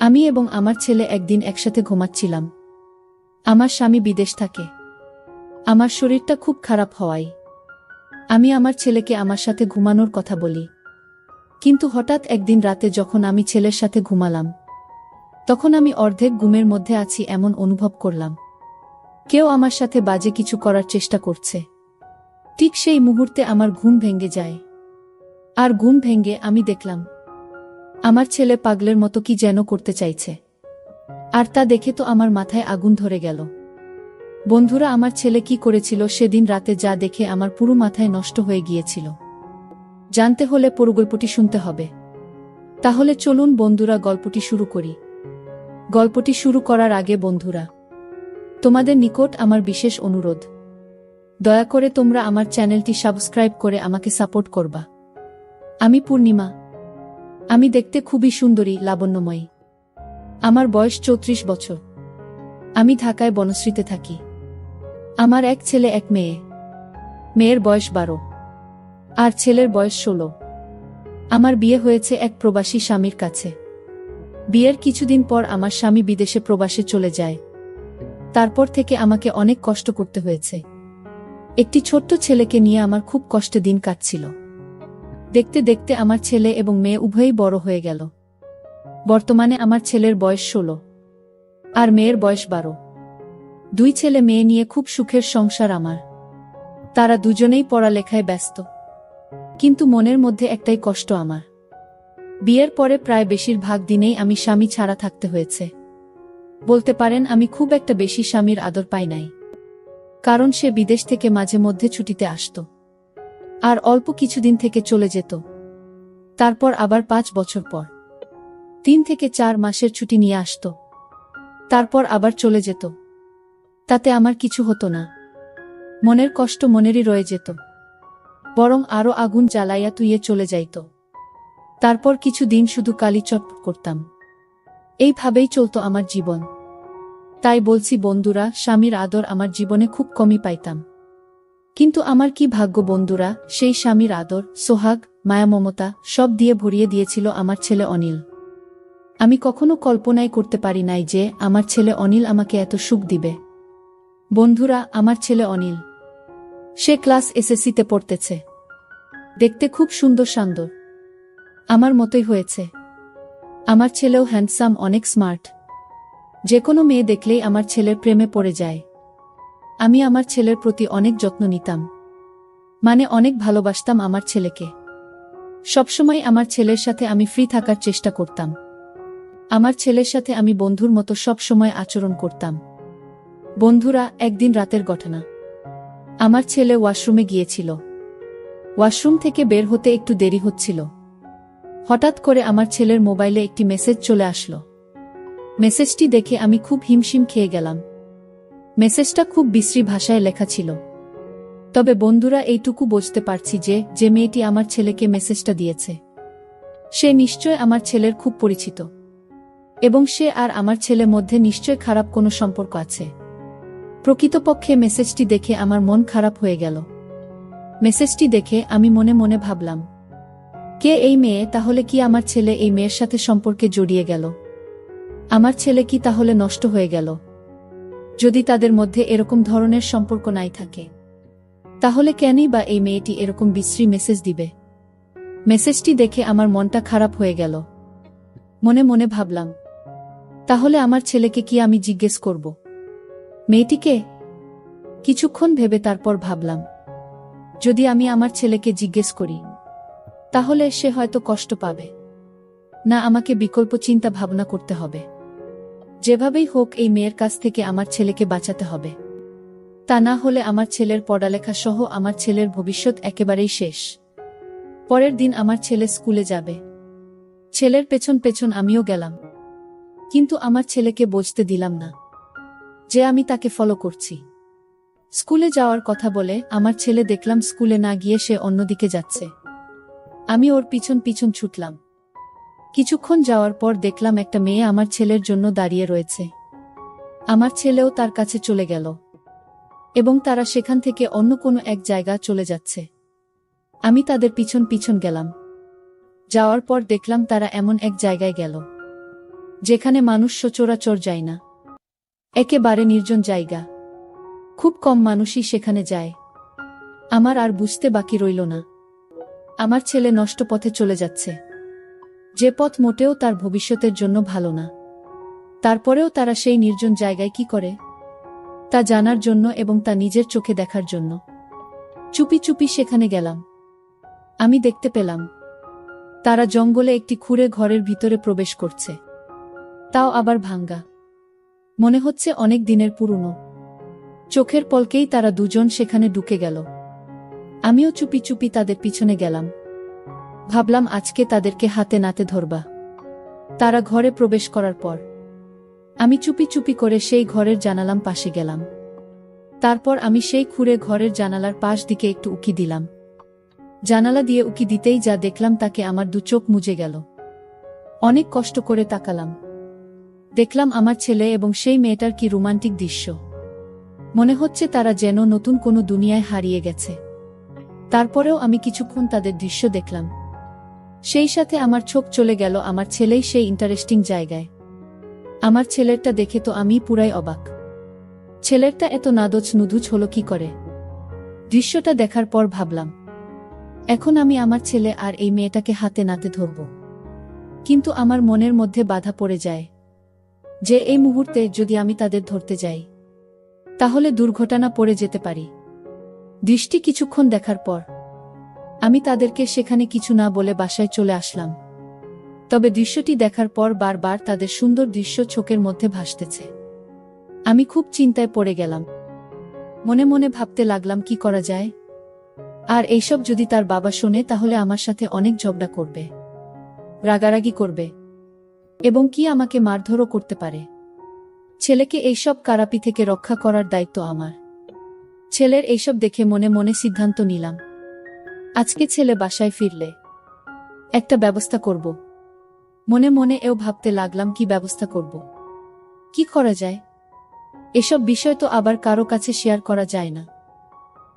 আমি এবং আমার ছেলে একদিন একসাথে ঘুমাচ্ছিলাম। আমার স্বামী বিদেশ থাকে। আমার শরীরটা খুব খারাপ হওয়ায় আমি আমার ছেলেকে আমার সাথে ঘুমানোর কথা বলি। কিন্তু হঠাৎ একদিন রাতে যখন আমি ছেলের সাথে ঘুমালাম, তখন আমি অর্ধেক ঘুমের মধ্যে আছি এমন অনুভব করলাম। কেউ আমার সাথে বাজে কিছু করার চেষ্টা করছে। ঠিক সেই মুহূর্তে আমার ঘুম ভেঙে যায়। আর ঘুম ভেঙে আমি দেখলাম আমার ছেলে পাগলের মতো কি যেন করতে চাইছে। আর তা দেখে তো আমার মাথায় আগুন ধরে গেল। বন্ধুরা, আমার ছেলে কি করেছিল সেদিন রাতে যা দেখে আমার পুরো মাথায় নষ্ট হয়ে গিয়েছিল। জানতে হলে পুরো গল্পটি শুনতে হবে। তাহলে চলুন বন্ধুরা, গল্পটি শুরু করি। গল্পটি শুরু করার আগে বন্ধুরা, তোমাদের নিকট আমার বিশেষ অনুরোধ, দয়া করে তোমরা আমার চ্যানেলটি সাবস্ক্রাইব করে আমাকে সাপোর্ট করবা। আমি পূর্ণিমা। আমি দেখতে খুবই সুন্দরী, লাবণ্যময়ী। আমার বয়স 34 বছর। আমি ঢাকায় বনশ্রীতে থাকি। আমার এক ছেলে এক মেয়ে। মেয়ের বয়স 12 আর ছেলের বয়স 16। আমার বিয়ে হয়েছে এক প্রবাসী স্বামীর কাছে। বিয়ের কিছুদিন পর আমার স্বামী বিদেশে প্রবাসে চলে যায়। তারপর থেকে আমাকে অনেক কষ্ট করতে হয়েছে। একটি ছোট্ট ছেলেকে নিয়ে আমার খুব কষ্টে দিন কাটছিল। দেখতে দেখতে আমার ছেলে এবং মেয়ে উভয়ই বড় হয়ে গেল। বর্তমানে আমার ছেলের বয়স 16 আর মেয়ের বয়স 12। দুই ছেলে মেয়ে নিয়ে খুব সুখের সংসার আমার। তারা দুজনেই পড়ালেখায় ব্যস্ত। কিন্তু মনের মধ্যে একটাই কষ্ট আমার। বিয়ের পরে প্রায় বেশিরভাগ দিনেই আমি স্বামী ছাড়া থাকতে হয়েছে। বলতে পারেন আমি খুব একটা বেশি স্বামীর আদর পাই নাই। কারণ সে বিদেশ থেকে মাঝে মধ্যে ছুটিতে আসত আর অল্প কিছুদিন থেকে চলে যেত। তারপর আবার 5 বছর পর 3 থেকে 4 মাসের ছুটি নিয়ে আসত। তারপর আবার চলে যেত। তাতে আমার কিছু হতো না। মনের কষ্ট মনেরই রয়ে যেত, বরং আরো আগুন জ্বালাইয়া তুইয়ে চলে যাইত। তারপর কিছু দিন শুধু কালি চটপট করতাম। এইভাবেই চলত আমার জীবন। তাই বলছি বন্ধুরা, স্বামীর আদর আমার জীবনে খুব কমই পাইতাম। কিন্তু আমার কি ভাগ্য বন্ধুরা, সেই স্বামীর আদর, সোহাগ, মায়া, মমতা সব দিয়ে ভরিয়ে দিয়েছিল আমার ছেলে অনিল। আমি কখনো কল্পনাই করতে পারি নাই যে আমার ছেলে অনিল আমাকে এত সুখ দিবে। বন্ধুরা, আমার ছেলে অনিল, সে ক্লাস এসএসসিতে পড়তেছে। দেখতে খুব সুন্দর শান্তর, আমার মতোই হয়েছে। আমার ছেলেও হ্যান্ডসাম, অনেক স্মার্ট। যে কোনো মেয়ে দেখলেই আমার ছেলের প্রেমে পড়ে যায়। আমি আমার ছেলের প্রতি অনেক যত্ন নিতাম, মানে অনেক ভালোবাসতাম আমার ছেলেকে। সবসময় আমার ছেলের সাথে আমি ফ্রি থাকার চেষ্টা করতাম। আমার ছেলের সাথে আমি বন্ধুর মতো সব সময় আচরণ করতাম। বন্ধুরা, একদিন রাতের ঘটনা। আমার ছেলে ওয়াশরুমে গিয়েছিল। ওয়াশরুম থেকে বের হতে একটু দেরি হচ্ছিল। হঠাৎ করে আমার ছেলের মোবাইলে একটি মেসেজ চলে আসলো। মেসেজটি দেখে আমি খুব হিমশিম খেয়ে গেলাম। মেসেজটা খুব বিশ্রী ভাষায় লেখা ছিল। তবে বন্ধুরা, এইটুকু বুঝতে পারছি যে মেয়েটি আমার ছেলেকে মেসেজটা দিয়েছে, সে নিশ্চয় আমার ছেলের খুব পরিচিত এবং সে আর আমার ছেলের মধ্যে নিশ্চয় খারাপ কোনো সম্পর্ক আছে। প্রকৃতপক্ষে মেসেজটি দেখে আমার মন খারাপ হয়ে গেল। মেসেজটি দেখে আমি মনে মনে ভাবলাম, কে এই মেয়ে? তাহলে কি আমার ছেলে এই মেয়ের সাথে সম্পর্কে জড়িয়ে গেল? আমার ছেলে কি তাহলে নষ্ট হয়ে গেল? যদি তাদের মধ্যে এরকম ধরনের সম্পর্ক নাই থাকে, তাহলে কেনই বা এই মেয়েটি এরকম বিশ্রী মেসেজ দিবে? মেসেজটি দেখে আমার মনটা খারাপ হয়ে গেল। মনে মনে ভাবলাম, তাহলে আমার ছেলেকে কি আমি জিজ্ঞেস করব মেয়েটিকে? কিছুক্ষণ ভেবে তারপর ভাবলাম, যদি আমি আমার ছেলেকে জিজ্ঞেস করি, তাহলে সে হয়তো কষ্ট পাবে না। আমাকে বিকল্প চিন্তা ভাবনা করতে হবে। যেভাবেই হোক এই মেয়ের কাছ থেকে আমার ছেলেকে বাঁচাতে হবে। তা না হলে আমার ছেলের পড়ালেখা সহ আমার ছেলের ভবিষ্যৎ একেবারেই শেষ। পরের দিন আমার ছেলে স্কুলে যাবে। ছেলের পেছন পেছন আমিও গেলাম। কিন্তু আমার ছেলেকে বুঝতে দিলাম না যে আমি তাকে ফলো করছি। স্কুলে যাওয়ার কথা বলে আমার ছেলে দেখলাম স্কুলে না গিয়ে সে অন্যদিকে যাচ্ছে। আমি ওর পিছন পিছন ছুটলাম। কিছুক্ষণ যাওয়ার পর দেখলাম একটা মেয়ে আমার ছেলের জন্য দাঁড়িয়ে রয়েছে। আমার ছেলেও তার কাছে চলে গেল এবং তারা সেখান থেকে অন্য কোনো এক জায়গা চলে যাচ্ছে। আমি তাদের পিছন পিছন গেলাম। যাওয়ার পর দেখলাম তারা এমন এক জায়গায় গেল যেখানে মানুষ সচরাচর যায় না। একেবারে নির্জন জায়গা। খুব কম মানুষই সেখানে যায়। আমার আর বুঝতে বাকি রইল না। আমার ছেলে নষ্ট পথে চলে যাচ্ছে, যে পথ মোটেও তার ভবিষ্যতের জন্য ভালো না। তারপরেও তারা সেই নির্জন জায়গায় কি করে, তা জানার জন্য এবং তা নিজের চোখে দেখার জন্য চুপি চুপি সেখানে গেলাম। আমি দেখতে পেলাম তারা জঙ্গলে একটি খুঁড়ে ঘরের ভিতরে প্রবেশ করছে, তাও আবার ভাঙ্গা। মনে হচ্ছে অনেক দিনের পুরনো। চোখের পলকেই তারা দুজন সেখানে ঢুকে গেল। আমিও চুপি চুপি তাদের পিছনে গেলাম। ভাবলাম আজকে তাদেরকে হাতে নাতে ধরবা। তারা ঘরে প্রবেশ করার পর আমি চুপি চুপি করে সেই ঘরের জানালার পাশে গেলাম। তারপর আমি সেই খুঁড়ে ঘরের জানালার পাশ দিকে একটু উকি দিলাম। জানালা দিয়ে উকি দিতেই যা দেখলাম তাকে আমার দু চোখ মুজে গেল। অনেক কষ্ট করে তাকালাম। দেখলাম আমার ছেলে এবং সেই মেয়েটার কি রোমান্টিক দৃশ্য। মনে হচ্ছে তারা যেন নতুন কোনো দুনিয়ায় হারিয়ে গেছে। তারপরেও আমি কিছুক্ষণ তাদের দৃশ্য দেখলাম। সেই সাথে আমার চোখ চলে গেল আমার ছেলেই সেই ইন্টারেস্টিং জায়গায়। আমার ছেলেরটা দেখে তো আমি পুরাই অবাক। ছেলেরটা এত নাদোজ নুদুজ হলো কি করে? দৃশ্যটা দেখার পর ভাবলাম, এখন আমি আমার ছেলে আর এই মেয়েটাকে হাতে নাতে ধরব। কিন্তু আমার মনের মধ্যে বাধা পড়ে যায় যে এই মুহূর্তে যদি আমি তাদের ধরতে যাই, তাহলে দুর্ঘটনা পড়ে যেতে পারি। দৃষ্টি কিছুক্ষণ দেখার পর আমি তাদেরকে সেখানে কিছু না বলে বাসায় চলে আসলাম। তবে দৃশ্যটি দেখার পর বারবার তাদের সুন্দর দৃশ্য চোখের মধ্যে ভাসতেছে। আমি খুব চিন্তায় পড়ে গেলাম। মনে মনে ভাবতে লাগলাম কি করা যায়। আর এইসব যদি তার বাবা শোনে তাহলে আমার সাথে অনেক ঝগড়া করবে, রাগারাগি করবে এবং কি আমাকে মারধরও করতে পারে। ছেলেকে এইসব কারাপি থেকে রক্ষা করার দায়িত্ব আমার। ছেলের এইসব দেখে মনে মনে সিদ্ধান্ত নিলাম, আজকে ছেলে বাসায় ফিরলে একটা ব্যবস্থা করব। মনে মনে এও ভাবতে লাগলাম কি ব্যবস্থা করব, কি করা যায়। এসব বিষয় তো আবার কারো কাছে শেয়ার করা যায় না।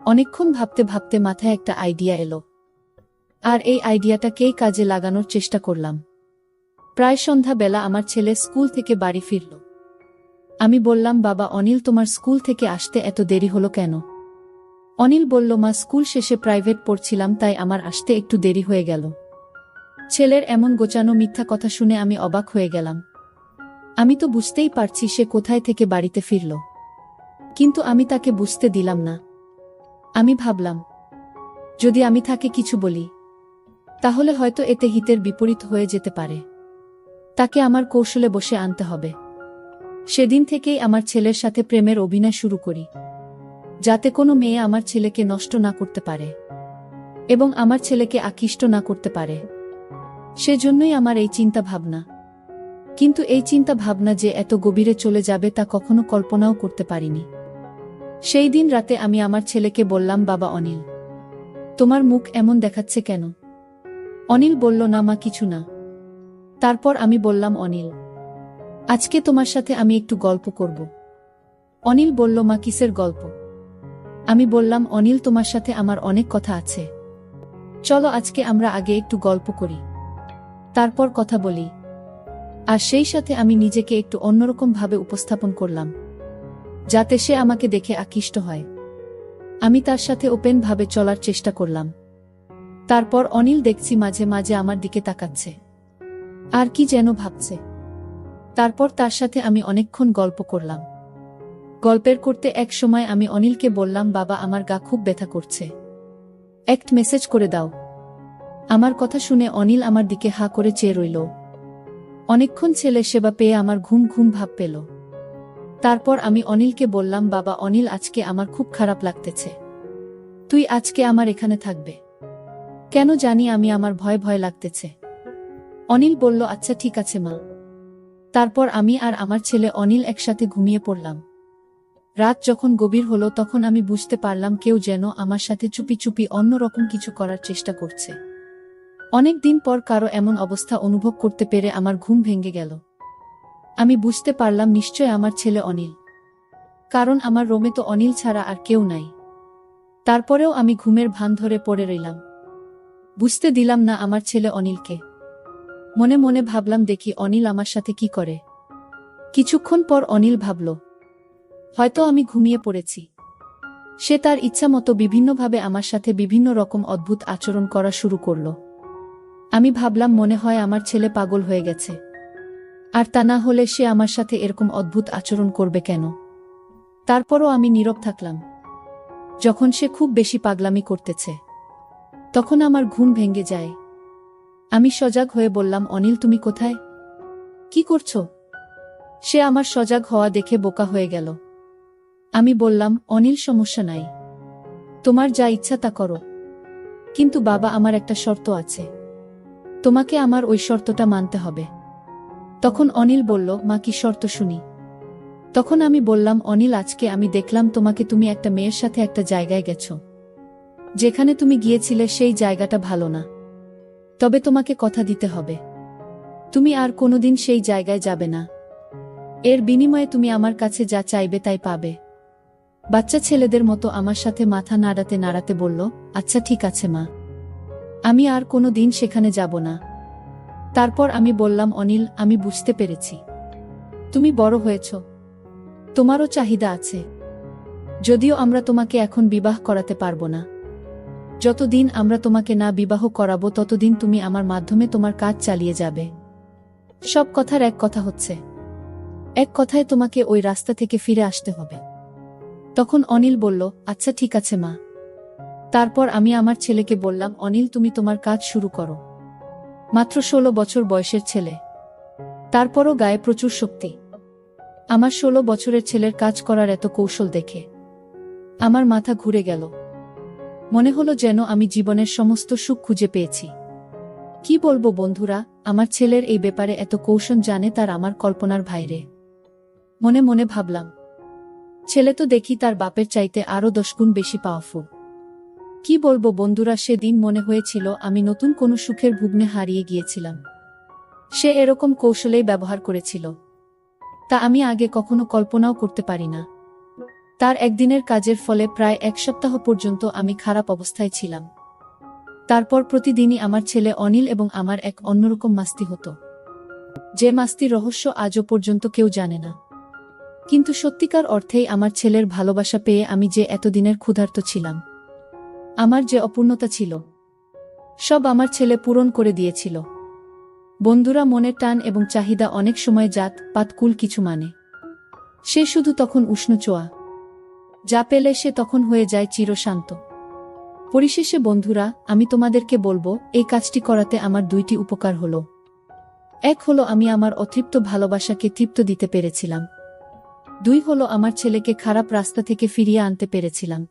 অনেকক্ষণ ভাবতে ভাবতে মাথায় একটা আইডিয়া এলো, আর এই আইডিয়াটাকেই কাজে লাগানোর চেষ্টা করলাম। প্রায় সন্ধ্যা বেলা আমার ছেলে স্কুল থেকে বাড়ি ফিরল। আমি বললাম, বাবা অনিল, তোমার স্কুল থেকে আসতে এত দেরি হলো কেন? অনিল বলল, মা স্কুল শেষে প্রাইভেট পড়ছিলাম, তাই আমার আসতে একটু দেরি হয়ে গেল। ছেলের এমন গোছানো মিথ্যা কথা শুনে আমি অবাক হয়ে গেলাম। আমি তো বুঝতেই পারছি সে কোথায় থেকে বাড়িতে ফিরল, কিন্তু আমি তাকে বুঝতে দিলাম না। আমি ভাবলাম, যদি আমি তাকে কিছু বলি তাহলে হয়তো এতে হিতের বিপরীত হয়ে যেতে পারে। তাকে আমার কৌশলে বসে আনতে হবে। সেদিন থেকেই আমার ছেলের সাথে প্রেমের অভিনয় শুরু করি, যাতে কোনো মেয়ে আমার ছেলেকে নষ্ট না করতে পারে এবং আমার ছেলেকে আকৃষ্ট না করতে পারে। সেজন্যই আমার এই চিন্তা ভাবনা। কিন্তু এই চিন্তা ভাবনা যে এত গভীরে চলে যাবে তা কখনো কল্পনাও করতে পারিনি। সেই দিন রাতে আমি আমার ছেলেকে বললাম, বাবা অনিল, তোমার মুখ এমন দেখাচ্ছে কেন? অনিল বলল, না মা, কিছু না। তারপর আমি বললাম, অনিল, আজকে তোমার সাথে আমি একটু গল্প করব। অনিল বলল, মা, কিসের গল্প? আমি বললাম, অনিল, তোমার সাথে আমার অনেক কথা আছে। চলো আজকে আমরা আগে একটু গল্প করি, তারপর কথা বলি। আর সেই সাথে আমি নিজেকে একটু অন্যরকম ভাবে উপস্থাপন করলাম, যাতে সে আমাকে দেখে আকৃষ্ট হয়। আমি তার সাথে ওপেন ভাবে চলার চেষ্টা করলাম। তারপর অনিল দেখছি মাঝে মাঝে আমার দিকে তাকাচ্ছে, আর কি যেন ভাবছে। তারপর তার সাথে আমি অনেকক্ষণ গল্প করলাম। গল্পের করতে এক সময় আমি অনিলকে বললাম, বাবা, আমার গা খুব ব্যথা করছে, একটা মেসেজ করে দাও। আমার কথা শুনে অনিল আমার দিকে হা করে চেয়ে রইল। অনেকক্ষণ ছেলে সেবা পেয়ে আমার ঘুম ঘুম ভাব পেল। তারপর আমি অনিলকে বললাম, বাবা অনিল, আজকে আমার খুব খারাপ লাগতেছে। তুই আজকে আমার এখানে থাকবে? কেন জানি আমি আমার ভয় ভয় লাগতেছে। অনিল বলল, আচ্ছা ঠিক আছে মা। তারপর আমি আর আমার ছেলে অনিল একসাথে ঘুমিয়ে পড়লাম। রাত যখন গভীর হলো তখন আমি বুঝতে পারলাম কেউ যেন আমার সাথে চুপি চুপি অন্যরকম কিছু করার চেষ্টা করছে। অনেক দিন পর কারো এমন অবস্থা অনুভব করতে পেরে আমার ঘুম ভেঙে গেল। আমি বুঝতে পারলাম নিশ্চয় আমার ছেলে অনিল, কারণ আমার রুমে তো অনিল ছাড়া আর কেউ নাই। তারপরেও আমি ঘুমের ভান ধরে পড়ে রইলাম, বুঝতে দিলাম না আমার ছেলে অনিলকে। মনে মনে ভাবলাম দেখি অনিল আমার সাথে কি করে। কিছুক্ষণ পর অনিল ভাবল, হয়তো আমি ঘুমিয়ে পড়েছি। সে তার ইচ্ছামতো বিভিন্নভাবে আমার সাথে বিভিন্ন রকম অদ্ভুত আচরণ করা শুরু করল। আমি ভাবলাম মনে হয় আমার ছেলে পাগল হয়ে গেছে। আর তা না হলে সে আমার সাথে এরকম অদ্ভুত আচরণ করবে কেন? তারপরও আমি নীরব থাকলাম। যখন সে খুব বেশি পাগলামি করতেছে, তখন আমার ঘুম ভেঙে যায়। আমি সজাগ হয়ে বললাম, অনিল তুমি কোথায়? কি করছো? সে আমার সজাগ হওয়া দেখে বোকা হয়ে গেল। আমি বললাম, অনিল সমস্যা নাই, তোমার যা ইচ্ছা তা করো, কিন্তু বাবা আমার একটা শর্ত আছে, তোমাকে আমার ওই শর্তটা মানতে হবে। তখন অনিল বলল, মা কি শর্ত শুনি। তখন আমি বললাম, অনিল আজকে আমি দেখলাম তোমাকে, তুমি একটা মেয়ের সাথে একটা জায়গায় গেছো। যেখানে তুমি গিয়েছিলে সেই জায়গাটা ভালো না। তবে তোমাকে কথা দিতে হবে, তুমি আর কোনোদিন সেই জায়গায় যাবে না। এর বিনিময়ে তুমি আমার কাছে যা চাইবে তাই পাবে। বাচ্চা ছেলেদের মতো আমার সাথে মাথা নাড়াতে নাড়াতে বলল, আচ্ছা ঠিক আছে মা, আমি আর কোনো দিন সেখানে যাব না। তারপর আমি বললাম, অনিল আমি বুঝতে পেরেছি, তুমি বড় হয়েছ, তোমারও চাহিদা আছে। যদিও আমরা তোমাকে এখন বিবাহ করাতে পারবো না। যতদিন আমরা তোমাকে না বিবাহ করাবো ততদিন তুমি আমার মাধ্যমে তোমার কাজ চালিয়ে যাবে। সব কথার এক কথা হচ্ছে, এক কথায় তোমাকে ওই রাস্তা থেকে ফিরে আসতে হবে। তখন অনিল বলল, আচ্ছা ঠিক আছে মা। তারপর আমি আমার ছেলেকে বললাম, অনিল তুমি তোমার কাজ শুরু করো। মাত্র 16 বছর বয়সের ছেলে, তারপরও গায়ে প্রচুর শক্তি। আমার 16 বছরের ছেলের কাজ করার এত কৌশল দেখে আমার মাথা ঘুরে গেল। মনে হলো যেন আমি জীবনের সমস্ত সুখ খুঁজে পেয়েছি। কি বলবো বন্ধুরা, আমার ছেলের এই ব্যাপারে এত কৌশল জানে তার আমার কল্পনার বাইরে। মনে মনে ভাবলাম, ছেলে তো দেখি তার বাপের চাইতে আরো 10 গুণ বেশি পাওয়ারফুল। কি বলবো বন্ধুরা, সেদিন মনে হয়েছিল আমি নতুন কোনো সুখের ভুবনে হারিয়ে গিয়েছিলাম। সে এরকম কৌশলেই ব্যবহার করেছিল, তা আমি আগে কখনো কল্পনাও করতে পারি না। তার একদিনের কাজের ফলে প্রায় 1 সপ্তাহ পর্যন্ত আমি খারাপ অবস্থায় ছিলাম। তারপর প্রতিদিনই আমার ছেলে অনিল এবং আমার এক অন্যরকম মাস্তি হতো, যে মাস্তির রহস্য আজও পর্যন্ত কেউ জানে না। কিন্তু সত্যিকার অর্থেই আমার ছেলের ভালোবাসা পেয়ে আমি যে এতদিনের ক্ষুধার্ত ছিলাম, আমার যে অপূর্ণতা ছিল, সব আমার ছেলে পূরণ করে দিয়েছিল। বন্ধুরা, মনের টান এবং চাহিদা অনেক সময় জাত পাত কুল কিছু মানে। সে শুধু তখন উষ্ণ চোয়া, যা পেলে সে তখন হয়ে যায় চিরশান্ত। পরিশেষে বন্ধুরা, আমি তোমাদেরকে বলবো, এই কাজটি করাতে আমার 2টি উপকার হলো। এক হলো আমি আমার অতৃপ্ত ভালোবাসাকে তৃপ্ত দিতে পেরেছিলাম। 2 হলো আমার ছেলেকে খারাপ রাস্তা থেকে ফিরিয়ে আনতে পেরেছিলাম।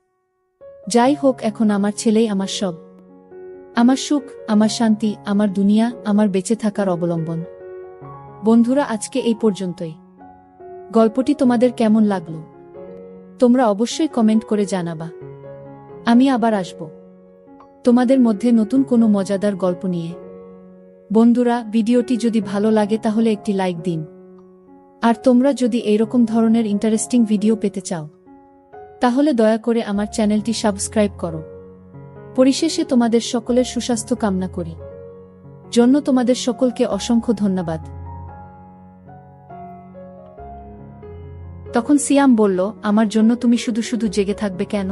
যাই হোক, এখন আমার ছেলেই আমার সব, আমার সুখ, আমার শান্তি, আমার দুনিয়া, আমার বেঁচে থাকার অবলম্বন। বন্ধুরা, আজকে এই পর্যন্তই। গল্পটি তোমাদের কেমন লাগলো তোমরা অবশ্যই কমেন্ট করে জানাবা। আমি আবার আসব তোমাদের মধ্যে নতুন কোনো মজাদার গল্প নিয়ে। বন্ধুরা, ভিডিওটি যদি ভালো লাগে তাহলে একটি লাইক দিন। আর তোমরা যদি এইরকম ধরনের ইন্টারেস্টিং ভিডিও পেতে চাও, তাহলে দয়া করে আমার চ্যানেলটি সাবস্ক্রাইব করো। পরিশেষে তোমাদের সকলের সুস্বাস্থ্য কামনা করি। জন্য তোমাদের সকলকে অসংখ্য ধন্যবাদ। তখন সিয়াম বলল, আমার জন্য তুমি শুধু শুধু জেগে থাকবে কেন?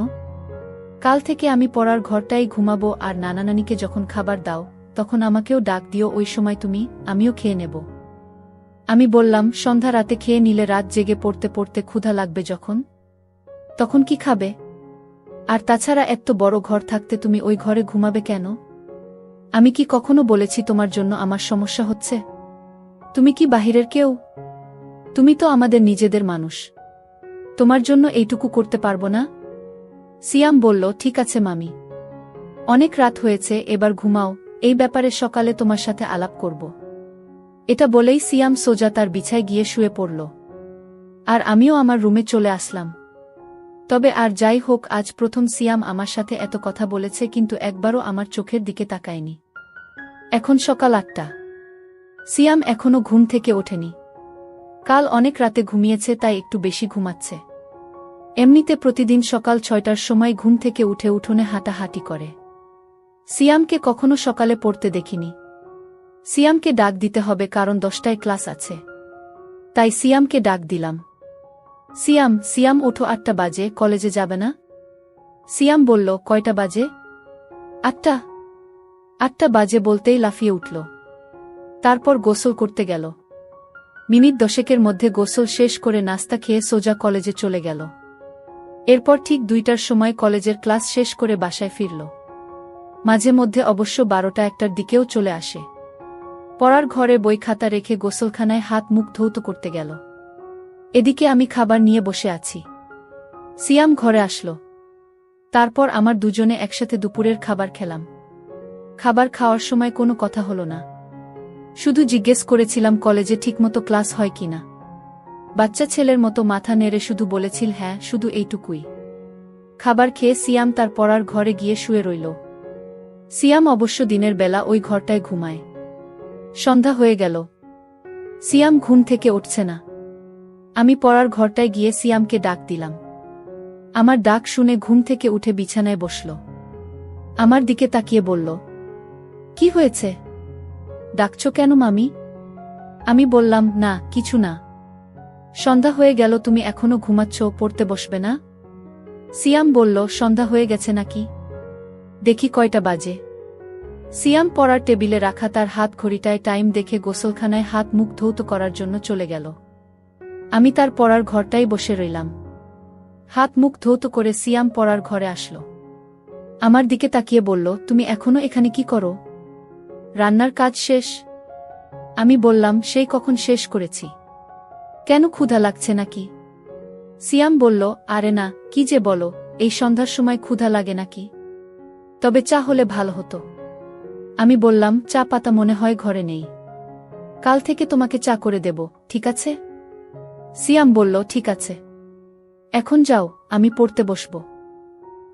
কাল থেকে আমি পড়ার ঘরটাই ঘুমাবো, আর নানা নানিকে যখন খাবার দাও তখন আমাকেও ডাক দিও, ওই সময় আমিও খেয়ে নেব। আমি বললাম, সন্ধ্যা রাতে খেয়ে নিলে রাত জেগে পড়তে পড়তে ক্ষুধা লাগবে যখন, তখন কি খাবে? আর তাছাড়া এত বড় ঘর থাকতে তুমি ওই ঘরে ঘুমাবে কেন? আমি কি কখনো বলেছি তোমার জন্য আমার সমস্যা হচ্ছে? তুমি কি বাহিরের কেউ? তুমি তো আমাদের নিজেদের মানুষ, তোমার জন্য এইটুকু করতে পারবো না? সিয়াম বলল, ঠিক আছে মামি, অনেক রাত হয়েছে, এবার ঘুমাও, এই ব্যাপারে সকালে তোমার সাথে আলাপ করব। এটা বলেই সিয়াম সোজা তার বিছায় গিয়ে শুয়ে পড়ল। আর আমিও আমার রুমে চলে আসলাম। তবে আর যাই হোক, আজ প্রথম সিয়াম আমার সাথে এত কথা বলেছে, কিন্তু একবারও আমার চোখের দিকে তাকায়নি। এখন সকাল 8টা, সিয়াম এখনো ঘুম থেকে ওঠেনি। কাল অনেক রাতে ঘুমিয়েছে, তাই একটু বেশি ঘুমাচ্ছে। এমনিতে প্রতিদিন সকাল 6টার সময় ঘুম থেকে উঠে উঠোনে হাঁটাহাঁটি করে। সিয়ামকে কখনো সকালে পড়তে দেখিনি। সিয়ামকে ডাক দিতে হবে কারণ 10টায় ক্লাস আছে। তাই সিয়ামকে ডাক দিলাম। সিয়াম, সিয়াম ওঠো, 8টা বাজে, কলেজে যাবে না? সিয়াম বলল, কয়টা বাজে? 8টা। 8টা বাজে বলতেই লাফিয়ে উঠল। তারপর গোসল করতে গেল। মিনিট 10 মধ্যে গোসল শেষ করে নাস্তা খেয়ে সোজা কলেজে চলে গেল। এরপর ঠিক 2টার সময় কলেজের ক্লাস শেষ করে বাসায় ফিরল। মাঝে মধ্যে অবশ্য 12টা-1টার দিকেও চলে আসে। পড়ার ঘরে বই খাতা রেখে গোসলখানায় হাত মুখ ধৌত করতে গেল। এদিকে আমি খাবার নিয়ে বসে আছি। সিয়াম ঘরে আসলো। তারপর আমার দুজনে একসাথে দুপুরের খাবার খেলাম। খাবার খাওয়ার সময় কোনো কথা হলো না। শুধু জিজ্ঞেস করেছিলাম কলেজে ঠিকমতো ক্লাস হয় কিনা। বাচ্চা ছেলের মতো মাথা নেড়ে শুধু বলেছিল হ্যাঁ, শুধু এইটুকুই। খাবার খেয়ে সিয়াম তার পড়ার ঘরে গিয়ে শুয়ে রইল। সিয়াম অবশ্য দিনের বেলা ওই ঘরটায় ঘুমায়। সন্ধ্যা হয়ে গেল। সিয়াম ঘুম থেকে উঠছে না। আমি পড়ার ঘরটায় গিয়ে সিয়ামকে ডাক দিলাম। আমার ডাক শুনে ঘুম থেকে উঠে বিছানায় বসল। আমার দিকে তাকিয়ে বলল, কি হয়েছে? ডাকছো কেন মামি? আমি বললাম, না কিছু না। সন্ধ্যা হয়ে গেল, তুমি এখনো ঘুমাচ্ছ, পড়তে বসবে না? সিয়াম বলল, সন্ধ্যা হয়ে গেছে নাকি? দেখি কয়টা বাজে। সিয়াম পড়ার টেবিলে রাখা তার হাত ঘড়িটায় টাইম দেখে গোসলখানায় হাত মুখ ধৌত করার জন্য চলে গেল। আমি তার পড়ার ঘরটাই বসে রইলাম। হাত মুখ ধৌত করে সিয়াম পড়ার ঘরে আসলো। আমার দিকে তাকিয়ে বলল, তুমি এখনো এখানে কি করো? রান্নার কাজ শেষ? আমি বললাম, সেই কখন শেষ করেছি। কেন, ক্ষুধা লাগছে নাকি? সিয়াম বলল, আরে না, কি যে বলো, এই সন্ধ্যার সময় ক্ষুধা লাগে নাকি? তবে চা হলে ভালো হতো। আমি বললাম, চা পাতা মনে হয় ঘরে নেই। কাল থেকে তোমাকে চা করে দেব, ঠিক আছে? সিয়াম বলল, ঠিক আছে। এখন যাও, আমি পড়তে বসব।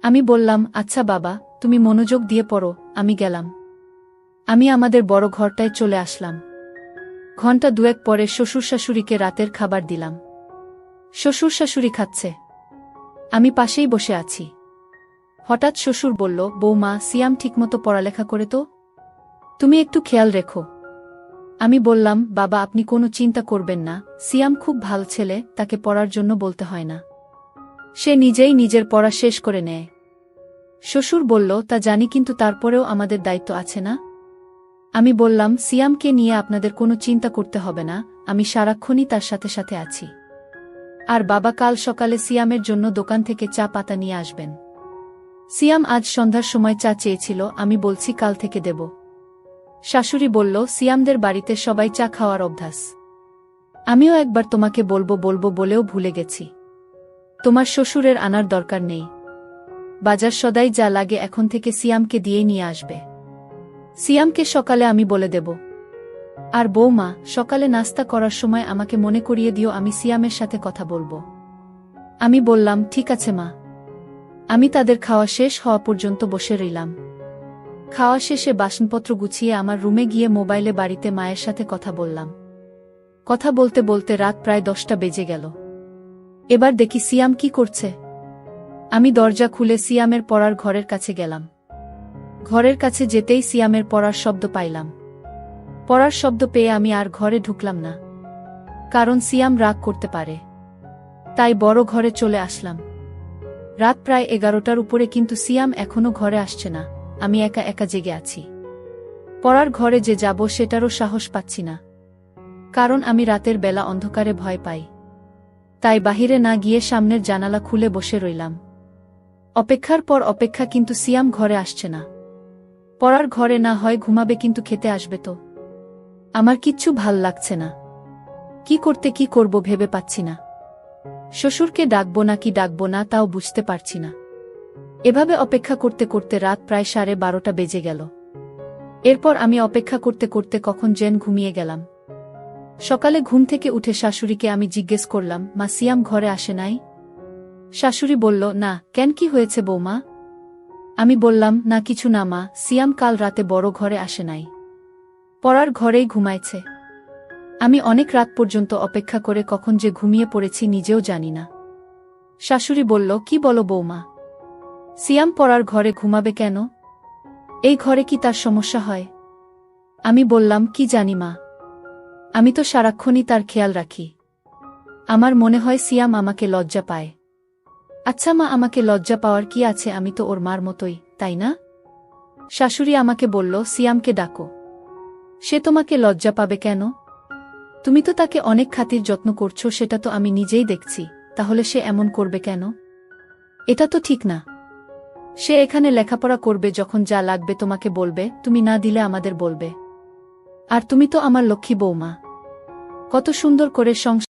আমি বললাম, আচ্ছা বাবা, তুমি মনোযোগ দিয়ে পড়ো, আমি গেলাম। আমি আমাদের বড় ঘরটায় চলে আসলাম। ঘণ্টা 2 পরে শ্বশুর শাশুড়িকে রাতের খাবার দিলাম। শ্বশুর শাশুড়ি খাচ্ছে। আমি পাশেই বসে আছি। হঠাৎ শ্বশুর বলল, বৌমা, সিয়াম ঠিকমতো পড়ালেখা করে তো? তুমি একটু খেয়াল রেখো। আমি বললাম, বাবা আপনি কোনো চিন্তা করবেন না, সিয়াম খুব ভালো ছেলে, তাকে পড়ার জন্য বলতে হয় না। সে নিজেই নিজের পড়া শেষ করে নেয়। শ্বশুর বলল, তা জানি, কিন্তু তারপরেও আমাদের দায়িত্ব আছে না? আমি বললাম, সিয়ামকে নিয়ে আপনাদের কোনো চিন্তা করতে হবে না, আমি সারাক্ষণই তার সাথে সাথে আছি। আর বাবা কাল সকালে সিয়ামের জন্য দোকান থেকে চা পাতা নিয়ে আসবেন। সিয়াম আজ সন্ধ্যার সময় চা চেয়েছিল, আমি বলছি কাল থেকে দেব। শাশুড়ি বলল, সিয়ামদের বাড়িতে সবাই চা খাওয়ার অভ্যাস। আমিও একবার তোমাকে বলবো বলবো বলেও ভুলে গেছি। তোমার শ্বশুরের আনার দরকার নেই। বাজার সদাই যা লাগে এখন থেকে সিয়ামকে দিয়েই নিয়ে আসবে। সিয়ামকে সকালে আমি বলে দেব। আর বৌমা, সকালে নাস্তা করার সময় আমাকে মনে করিয়ে দিও, আমি সিয়ামের সাথে কথা বলবো। আমি বললাম, ঠিক আছে মা। আমি তাদের খাওয়া শেষ হওয়া পর্যন্ত বসে রইলাম। খাওয়া শেষে বাসনপত্র গুছিয়ে আমার রুমে গিয়ে মোবাইলে বাড়িতে মায়ের সাথে কথা বললাম। কথা বলতে বলতে রাত প্রায় 10টা বেজে গেল। এবার দেখি সিয়াম কি করছে। আমি দরজা খুলে সিয়ামের পড়ার ঘরের কাছে গেলাম। ঘরের কাছে যেতেই সিয়ামের পড়ার শব্দ পাইলাম। পড়ার শব্দ পেয়ে আমি আর ঘরে ঢুকলাম না, কারণ সিয়াম রাগ করতে পারে। তাই বড় ঘরে চলে আসলাম। রাত প্রায় 11টার উপরে, কিন্তু সিয়াম এখনো ঘরে আসছে না। আমি একা একা জেগে আছি। পড়ার ঘরে যে যাব সেটারও সাহস পাচ্ছি না, কারণ আমি রাতের বেলা অন্ধকারে ভয় পাই। তাই বাহিরে না গিয়ে সামনের জানালা খুলে বসে রইলাম। অপেক্ষার পর অপেক্ষা, কিন্তু সিয়াম ঘরে আসছে না। পড়ার ঘরে না হয় ঘুমাবে, কিন্তু খেতে আসবে তো? আমার কিচ্ছু ভাল লাগছে না। কি করব ভেবে পাচ্ছি না। শ্বশুরকে ডাকবো নাকি ডাকবো না তাও বুঝতে পারছি না। এভাবে অপেক্ষা করতে করতে রাত প্রায় 12:30 বেজে গেল। এরপর আমি অপেক্ষা করতে করতে কখন যেন ঘুমিয়ে গেলাম। সকালে ঘুম থেকে উঠে শাশুড়িকে আমি জিজ্ঞেস করলাম, মা, সিয়াম ঘরে আসে নাই? শাশুড়ি বলল, না। কেন, কি হয়েছে বৌমা? আমি বললাম, না কিছু না মা, সিয়াম কাল রাতে বড় ঘরে আসে নাই, পড়ার ঘরেই ঘুমাইছে। আমি অনেক রাত পর্যন্ত অপেক্ষা করে কখন যে ঘুমিয়ে পড়েছি নিজেও জানি না। শাশুড়ি বলল, কি বলো বৌমা? সিয়াম পড়ার ঘরে ঘুমাবে কেন? এই ঘরে কি তার সমস্যা হয়? আমি বললাম, কি জানি মা। আমি তো সারাক্ষণই তার খেয়াল রাখি। আমার মনে হয় সিয়াম আমাকে লজ্জা পায়। আচ্ছা মা, আমাকে লজ্জা পাওয়ার কি আছে? আমি তো ওর মার মতোই, তাই না? শাশুড়ি আমাকে বলল, সিয়ামকে ডাকো। সে তোমাকে লজ্জা পাবে কেন? তুমি তো তাকে অনেক খাতির যত্ন করছো, সেটা তো আমি নিজেই দেখছি। তাহলে সে এমন করবে কেন? এটা তো ঠিক না। সে এখানে লেখাপড়া করবে, যখন যা লাগবে তোমাকে বলবে, তুমি না দিলে আমাদের বলবে। আর তুমি তো আমার লক্ষ্মী বৌমা, কত সুন্দর করে সংসার